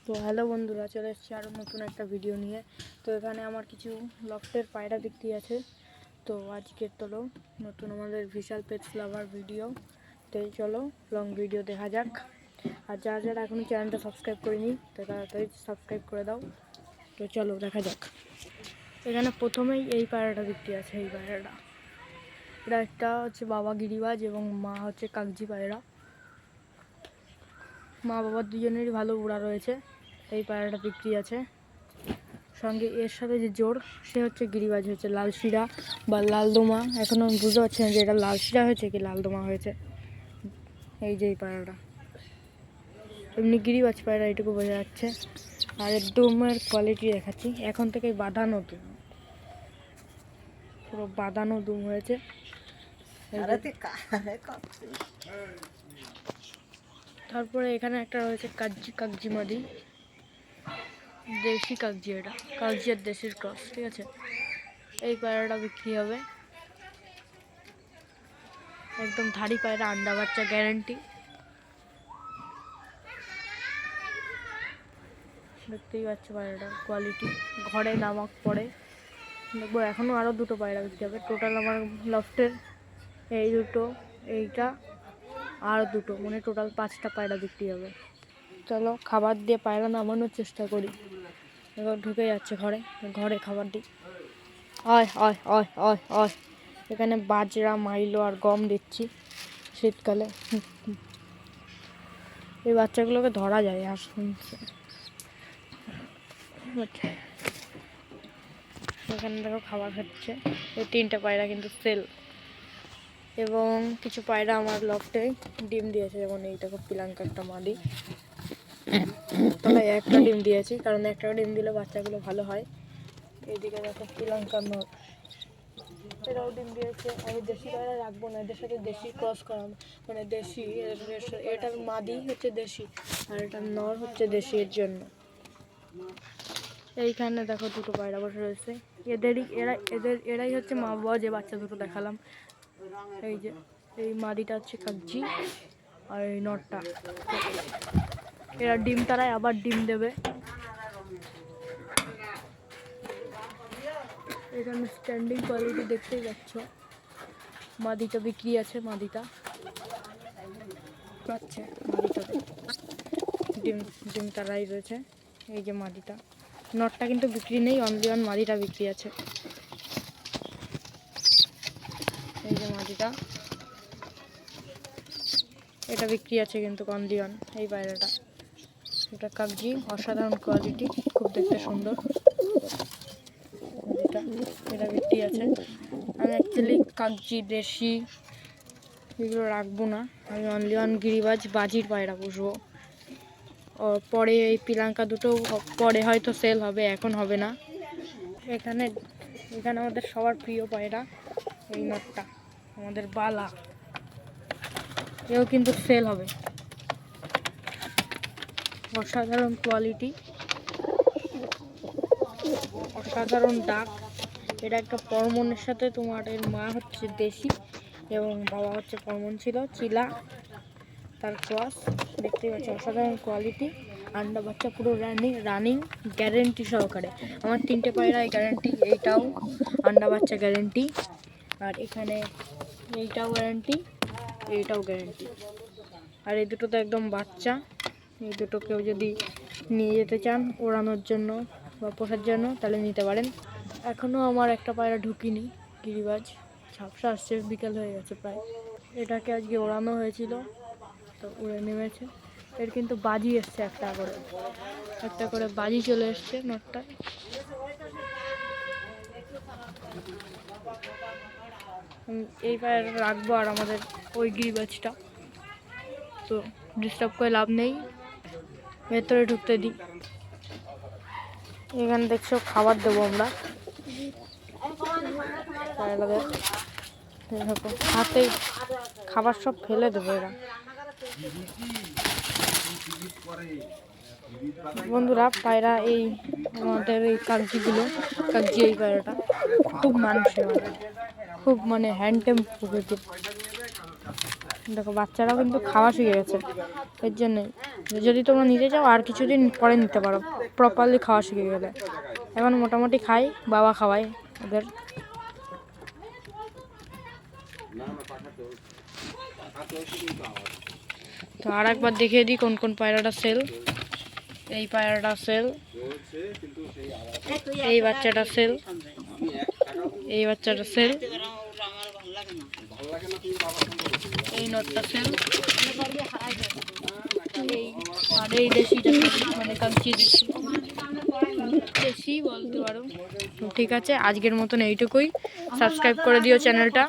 তো হ্যালো বন্ধুরা, চলে এসেছি আরও নতুন একটা ভিডিও নিয়ে। তো এখানে আমার কিছু লফটের পায়রা বিক্রি আছে। তো আজকের তোলো নতুন আমাদের বিশাল পেটস লাভার ভিডিও। তো চলো লং ভিডিও দেখা যাক। আর যারা যারা এখনও চ্যানেলটা সাবস্ক্রাইব করিনি তো তাড়াতাড়ি সাবস্ক্রাইব করে দাও। তো চলো দেখা যাক। এখানে প্রথমেই এই পায়রাটা বিক্রি আছে। এই পায়রাটা এটা একটা হচ্ছে বাবা গিরিবাজ এবং মা হচ্ছে কাগজি পায়রা। মা বাবার দুজনেরই ভালো উড়া রয়েছে। এই পায়রাটা বিক্রি আছে। সঙ্গে এর সাথে যে জোড় সে হচ্ছে গিরিবাজ, হচ্ছে লাল শিরা বা লালদোমা। এখনও আমি বুঝতে পারছি না যে এটা লাল শিরা হয়েছে কি লালদোমা হয়েছে। এই যে এই পায়রাটা এমনি গিরিবাজ পায়রা, এটুকু বোঝা যাচ্ছে। আর এর দুমের কোয়ালিটি দেখাচ্ছি। এখন থেকেই বাঁধানো দুম, পুরো বাঁধানো দুম হয়েছে। তারপরে এখানে একটা রয়েছে কাগজি মাদি, দেশি কাগজি। এটা কাগজি আর দেশির ক্রস, ঠিক আছে। এই পায়রাটা বিক্রি হবে। একদম ধাড়ি পায়রা, আন্ডা বাচ্চা গ্যারেন্টি। দেখতেই পাচ্ছ পায়রাটার কোয়ালিটি। ঘরে নামাক পড়ে দেখবো। এখনও আরও দুটো পায়রা বিক্রি হবে। টোটাল আমার লফটের এই দুটো, এইটা আর দুটো, মানে টোটাল 5টা পায়রা বিক্রি হবে। চলো খাবার দিয়ে পায়রা নামানোর চেষ্টা করি। এবার ঢুকে যাচ্ছে ঘরে, ঘরে খাবার দিই। অয় অয় অয় অয় অয়। এখানে বাজরা, মাইলো আর গম দিচ্ছি শীতকালে। এই বাচ্চাগুলোকে ধরা যায় আর এখানে দেখো খাবার খাচ্ছে। এই 3টে পায়রা কিন্তু সেল। এবং কিছু পায়রা আমার লফটে ডিম দিয়েছে, যেমন এই দেখো পিলাঙ্কা একটা মাদি। তাহলে একটা ডিম দিয়েছি, কারণ একটা ডিম দিলে বাচ্চাগুলো ভালো হয়। এইদিকে দেখো পিলাঙ্কা নর, এরাও ডিম দিয়েছে। আমি দেশি পায়রা রাখবো না, এদের সাথে দেশি ক্রস করানো, মানে দেশি। এটার মাদি হচ্ছে দেশি আর এটার নর হচ্ছে দেশি, এর জন্য। এইখানে দেখো দুটো পায়রা বসে রয়েছে। এরাই হচ্ছে মা বাবা, যে বাচ্চা দুটো দেখালাম। এই যে এই মাদিটা হচ্ছে কাগজি আর এই নরটা। এরা ডিম তারাই আবার ডিম দেবে। এখানে স্ট্যান্ডিং কোয়ালিটি দেখতেই পাচ্ছ। মাদিটা বিক্রি আছে, মাদিটা পাচ্ছে। মাদিটাতে ডিম তারাই রয়েছে। এই যে মাদিটা, নটটা কিন্তু বিক্রি নেই, অনলি ওয়ান মাদিটা বিক্রি আছে। এই যে মাদিটা, এটা বিক্রি আছে কিন্তু অনলি ওয়ান। এই পায়রাটা, এটা কাগজি, অসাধারণ কোয়ালিটি, খুব দেখতে সুন্দর। এটা বিক্রি আছে। আমি অ্যাকচুয়ালি কাগজি দেশি এগুলো রাখবো না, আমি অনলি ওয়ান গিরিবাজ বাজির পায়রা পুষবো। পরে এই পিলাঙ্কা দুটো পরে হয়তো সেল হবে, এখন হবে না। এখানে আমাদের সবার প্রিয় পায়রা এই নটটা, আমাদের বালা। এও কিন্তু সেল হবে। অসাধারণ কোয়ালিটি, অসাধারণ ডাক। এটা একটা পরমনের সাথে, তোমার এর মা হচ্ছে দেশি এবং বাবা হচ্ছে পরমন ছিল, চিলা তার ক্রস। দেখতেই পাচ্ছি অসাধারণ কোয়ালিটি। আন্ডা বাচ্চা পুরো রানিং গ্যারেন্টি সহকারে। আমার 3টে পায়রা গ্যারেন্টি। এইটাও আন্ডা বাচ্চা গ্যারেন্টি, আর এখানে এইটাও গ্যারেন্টি, এইটাও গ্যারেন্টি। আর এই দুটো তো একদম বাচ্চা। এই দুটো কেউ যদি নিয়ে যেতে চান ওড়ানোর জন্য বা পোষার জন্য, তাহলে নিতে পারেন। এখনও আমার একটা পায়রা ঢুকিনি, গিরিবাজ। ঝাপসা আসছে, বিকাল হয়ে গেছে প্রায়। এটাকে আজকে ওড়ানো হয়েছিল, তো উড়ে নেমেছে। এর কিন্তু বাজি এসছে, একটা করে বাজি চলে এসছে নটটা। এই পায়রা রাখবো, আর আমাদের ওই গিরিবাজটা তো ডিস্টার্ব করে লাভ নেই, ভেতরে ঢুকতে দিই। এখানে দেখছো খাবার দেবো আমরা পায়রাদের। হাতেই খাবার সব ফেলে দেবো এরা। বন্ধুরা, পায়রা এই আমাদের এই কাগজি এই পায়রাটা খুব মানুষের, খুব মানে হ্যান্ডটেম প্রকৃতির। দেখো বাচ্চারাও কিন্তু খাওয়া শিখে গেছে। এর জন্যই যদি তোমরা নিতে চাও আর কিছুদিন পরে নিতে পারো, প্রপারলি খাওয়া শিখে গেলে। এখন মোটামুটি খাই, বাবা খাওয়ায় ওদের। তো আর একবার দেখিয়ে দিই কোন কোন পায়রাটা সেল। এই পায়রাটা সেল, এই বাচ্চাটা সেল, এই বাচ্চাটা সেল, এই নটটা সেল, আর এই দেশিটা মানে কাঞ্চি দেশি বলতে পারো। ঠিক আছে, আজকের মতন এইটুকুই। সাবস্ক্রাইব করে দিও চ্যানেলটা।